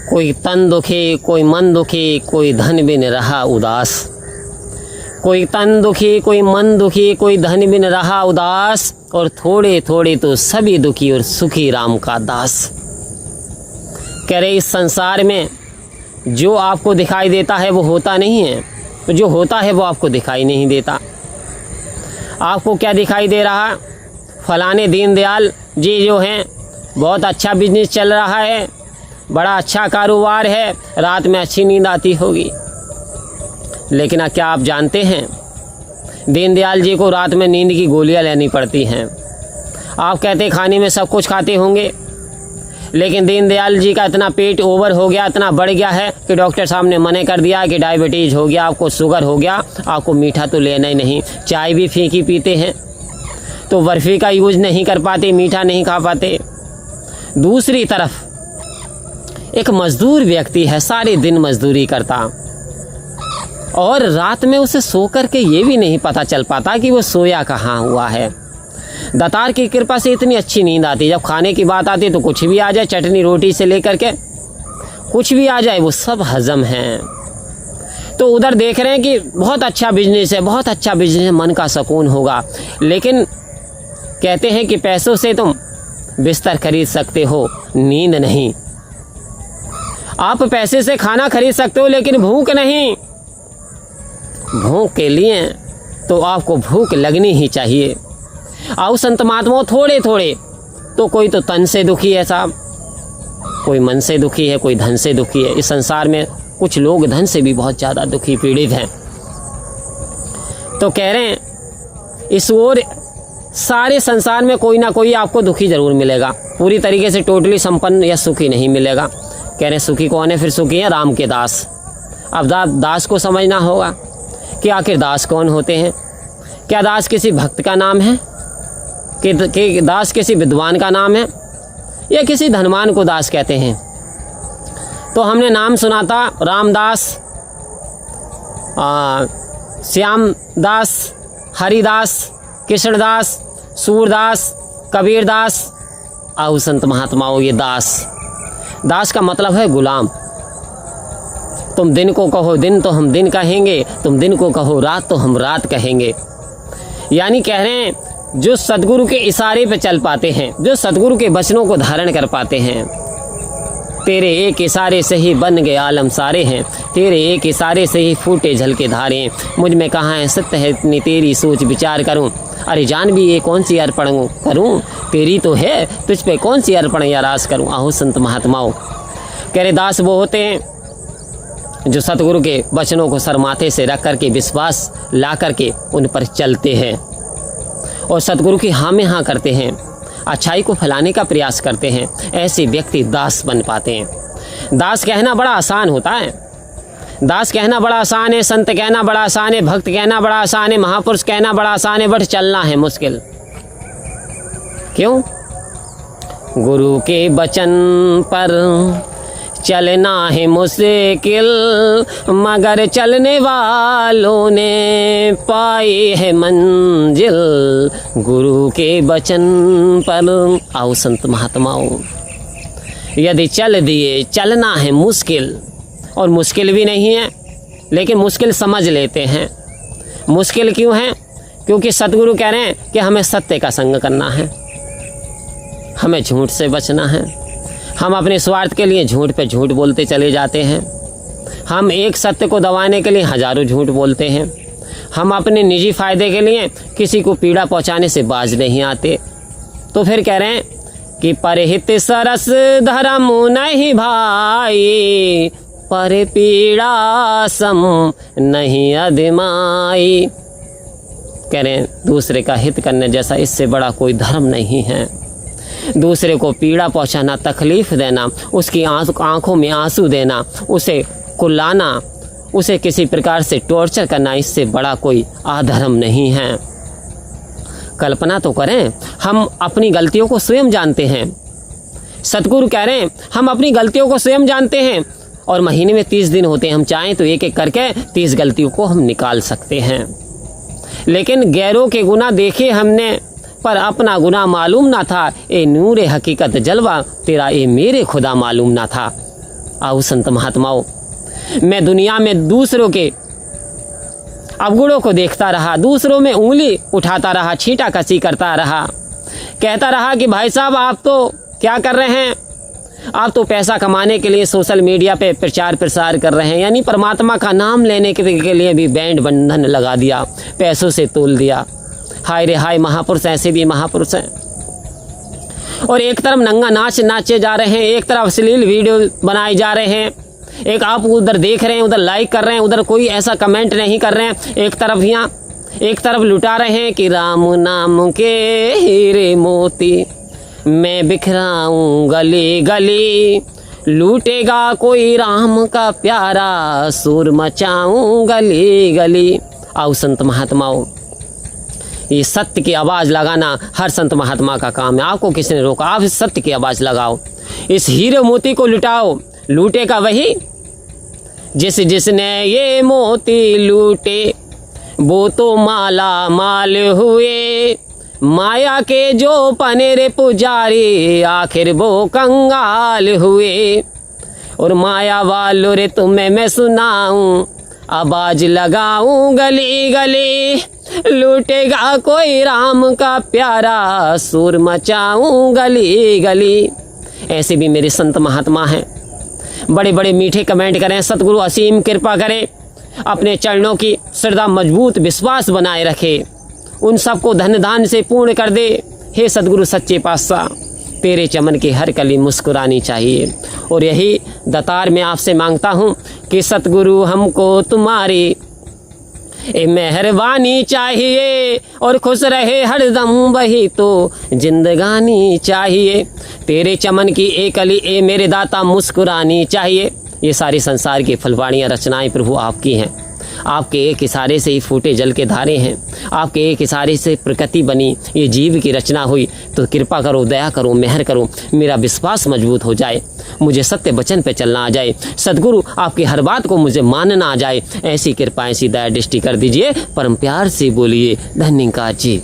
कोई तन दुखी, कोई मन दुखी, कोई धन बिन रहा उदास। कोई तन दुखी, कोई मन दुखी, कोई धन बिन रहा उदास, और थोड़े थोड़े तो सभी दुखी और सुखी राम का दास। कह रहे इस संसार में जो आपको दिखाई देता है वो होता नहीं है, तो जो होता है वो आपको दिखाई नहीं देता। आपको क्या दिखाई दे रहा? फलाने दीनदयाल जी जो हैं बहुत अच्छा बिजनेस चल रहा है, बड़ा अच्छा कारोबार है, रात में अच्छी नींद आती होगी। लेकिन क्या आप जानते हैं दीनदयाल जी को रात में नींद की गोलियां लेनी पड़ती हैं। आप कहते खाने में सब कुछ खाते होंगे, लेकिन दीनदयाल जी का इतना पेट ओवर हो गया, इतना बढ़ गया है कि डॉक्टर साहब ने मना कर दिया कि डायबिटीज़ हो गया, आपको शुगर हो गया, आपको मीठा तो लेना ही नहीं। चाय भी फीकी पीते हैं, तो बर्फ़ी का यूज़ नहीं कर पाते, मीठा नहीं खा पाते। दूसरी तरफ एक मज़दूर व्यक्ति है, सारे दिन मजदूरी करता, और रात में उसे सो कर के ये भी नहीं पता चल पाता कि वो सोया कहाँ हुआ है। दातार की कृपा से इतनी अच्छी नींद आती, जब खाने की बात आती तो कुछ भी आ जाए, चटनी रोटी से लेकर के कुछ भी आ जाए वो सब हजम है। तो उधर देख रहे हैं कि बहुत अच्छा बिजनेस है, बहुत अच्छा बिजनेस है, मन का सुकून होगा। लेकिन कहते हैं कि पैसों से तुम बिस्तर खरीद सकते हो, नींद नहीं। आप पैसे से खाना खरीद सकते हो, लेकिन भूख नहीं। भूख के लिए तो आपको भूख लगनी ही चाहिए। आओ संत महात्माओं, थोड़े थोड़े तो कोई तो तन से दुखी है साहब, कोई मन से दुखी है, कोई धन से दुखी है। इस संसार में कुछ लोग धन से भी बहुत ज़्यादा दुखी पीड़ित हैं। तो कह रहे हैं इस ओर सारे संसार में कोई ना कोई आपको दुखी जरूर मिलेगा, पूरी तरीके से टोटली संपन्न या सुखी नहीं मिलेगा। कह रहे हैं सुखी कौन है? फिर सुखी है राम के दास। अब दास को समझना होगा कि आखिर दास कौन होते हैं। क्या दास किसी भक्त का नाम है कि दास किसी विद्वान का नाम है, या किसी धनवान को दास कहते हैं? तो हमने नाम सुना था रामदास, श्यामदास, हरिदास, कृष्णदास, सूरदास, कबीरदास। आओ संत महात्माओं, ये दास का मतलब है गुलाम। तुम दिन को कहो दिन तो हम दिन कहेंगे, तुम दिन को कहो रात तो हम रात कहेंगे। यानी कह रहे हैं जो सदगुरु के इशारे पे चल पाते हैं, जो सदगुरु के वचनों को धारण कर पाते हैं, तेरे एक इशारे से ही बन गए आलम सारे हैं, तेरे एक इशारे से ही फूटे झल के धारे। मुझ में कहाँ है सत्य है इतनी तेरी सोच विचार करूं, अरे जान भी ये कौन सी अर्पण करूं, तेरी तो है तुझ पे कौन सी अर्पण या रास करूं। आहो संत महात्माओं, कह रहे दास वो होते हैं जो सतगुरु के वचनों को सर माथे से रख करके विश्वास ला करके उन पर चलते हैं और सतगुरु की हाँ में हाँ करते हैं, अच्छाई को फैलाने का प्रयास करते हैं। ऐसे व्यक्ति दास बन पाते हैं। दास कहना बड़ा आसान होता है, दास कहना बड़ा आसान है, संत कहना बड़ा आसान है, भक्त कहना बड़ा आसान है, महापुरुष कहना बड़ा आसान है, बट चलना है मुश्किल। क्यों? गुरु के वचन पर चलना है मुश्किल, मगर चलने वालों ने पाई है मंजिल। गुरु के वचन पर आओ संत महात्माओं, यदि चल दिए, चलना है मुश्किल, और मुश्किल भी नहीं है लेकिन मुश्किल समझ लेते हैं। मुश्किल क्यों है? क्योंकि सतगुरु कह रहे हैं कि हमें सत्य का संग करना है, हमें झूठ से बचना है। हम अपने स्वार्थ के लिए झूठ पे झूठ बोलते चले जाते हैं। हम एक सत्य को दबाने के लिए हजारों झूठ बोलते हैं। हम अपने निजी फायदे के लिए किसी को पीड़ा पहुंचाने से बाज नहीं आते। तो फिर कह रहे हैं कि परहित सरस धर्म नहीं भाई, पर पीड़ा सम नहीं अदमाई। कह रहे हैं दूसरे का हित करने जैसा इससे बड़ा कोई धर्म नहीं है। दूसरे को पीड़ा पहुंचाना, तकलीफ देना, उसकी आंखों में आंसू देना, उसे कुल्लाना, उसे किसी प्रकार से टॉर्चर करना, इससे बड़ा कोई अधर्म नहीं है। कल्पना तो करें, हम अपनी गलतियों को स्वयं जानते हैं। सतगुरु कह रहे हैं हम अपनी गलतियों को स्वयं जानते हैं, और महीने में 30 दिन होते हैं, हम चाहें तो एक एक करके 30 गलतियों को हम निकाल सकते हैं। लेकिन गैरों के गुनाह देखे हमने, पर अपना गुनाह मालूम ना था। ए नूरे हकीकत जलवा तेरा, ए मेरे खुदा मालूम ना था। आओ संत महात्माओं, मैं दुनिया में दूसरों के अवगुणों को देखता रहा, दूसरों में उंगली उठाता रहा, छींटा कसी करता रहा, कहता रहा कि भाई साहब आप तो क्या कर रहे हैं, आप तो पैसा कमाने के लिए सोशल मीडिया पे प्रचार प्रसार कर रहे हैं, यानी परमात्मा का नाम लेने के लिए भी बैंड बंधन लगा दिया, पैसों से तोल दिया। हाय रे हाय, महापुरुष ऐसे भी महापुरुष हैं। और एक तरफ नंगा नाच नाचे जा रहे हैं, एक तरफ अश्लील वीडियो बनाए जा रहे हैं, एक आप उधर देख रहे हैं, उधर लाइक कर रहे हैं, उधर कोई ऐसा कमेंट नहीं कर रहे हैं, एक तरफ यहाँ एक तरफ लुटा रहे हैं कि राम नाम के हीरे मोती मैं बिखराऊं गली गली, लूटेगा कोई राम का प्यारा सुर मचाऊं गली गली। आओ संत महात्माओं, ये सत्य की आवाज़ लगाना हर संत महात्मा का काम है। आपको किसने रोका? आप इस सत्य की आवाज़ लगाओ, इस हीरे मोती को लुटाओ। लूटेगा वही जिसने ये मोती लूटे, वो तो माला माल हुए। माया के जो पनेरे पुजारी, आखिर वो कंगाल हुए। और माया वालों रे तुम्हें मैं सुनाऊं, आवाज लगाऊं गली गली, लूटेगा कोई राम का प्यारा सुर मचाऊं गली गली। ऐसे भी मेरे संत महात्मा हैं, बड़े बड़े मीठे कमेंट करें। सतगुरु असीम कृपा करे, अपने चरणों की श्रद्धा मजबूत विश्वास बनाए रखे, उन सबको धन दान से पूर्ण कर दे। हे सतगुरु सच्चे पातशाह, तेरे चमन की हर कली मुस्कुरानी चाहिए। और यही दतार में आपसे मांगता हूँ कि सतगुरु हमको तुम्हारी मेहरबानी चाहिए, और खुश रहे हरदम वही तो जिंदगानी चाहिए। तेरे चमन की एक कली ए मेरे दाता मुस्कुरानी चाहिए। ये सारी संसार की फलवाड़ियाँ रचनाएं प्रभु आपकी हैं, आपके एक इशारे से ही फूटे जल के धारे हैं, आपके एक इशारे से प्रकृति बनी, ये जीव की रचना हुई। तो कृपा करो, दया करो, मेहर करो, मेरा विश्वास मजबूत हो जाए, मुझे सत्य वचन पे चलना आ जाए। सदगुरु आपकी हर बात को मुझे मानना आ जाए। ऐसी कृपा, ऐसी दया दृष्टि कर दीजिए। परम प्यार से बोलिए धन्यवाद जी।